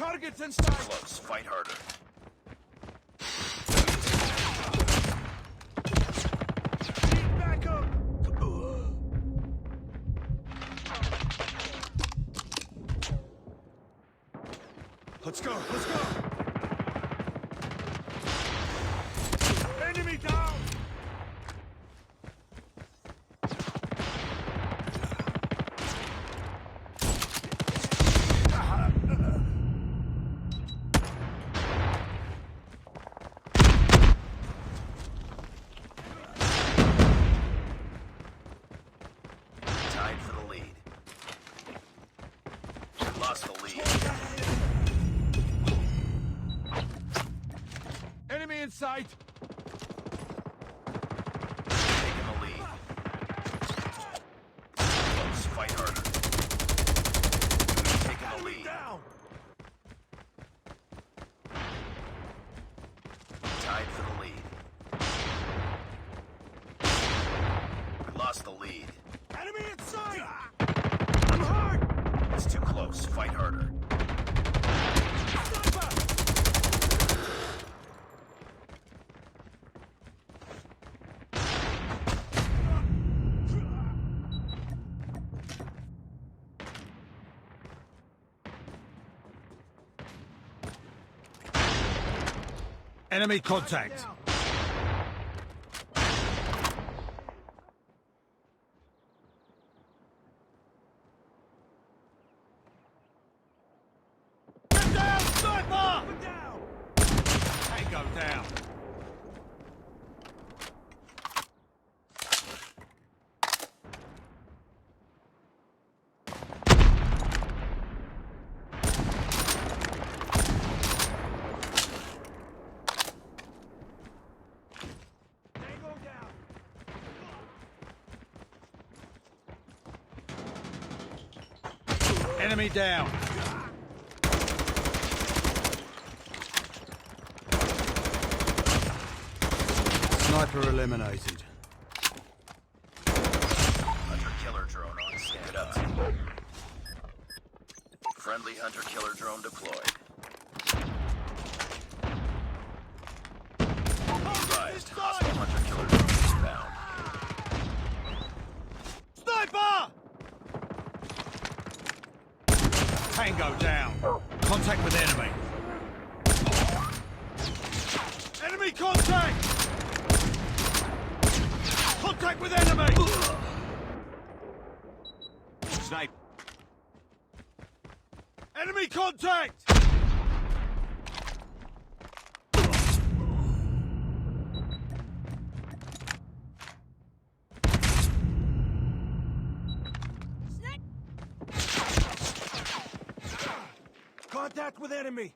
Targets in sight. Close. Fight harder. Need backup. Let's go. Let's go. Enemy down. Tied for the lead. Lost the lead. Enemy in sight. Taking the lead. Close. Fight harder. Taking the lead. Down. Tied for the lead. We lost the lead. Enemy in sight. I'm hurt. It's too close. Fight harder. Sniper. Enemy contact. Get down, sniper. Down. Tango down. Tango down. Enemy down. Sniper eliminated. Hunter-killer drone on stand up. Friendly hunter-killer drone deployed. Advised, hostile hunter-killer drone inbound. Sniper. Tango down. Contact with enemy. Enemy contact. Contact with enemy. Snipe. Enemy contact. Contact with enemy.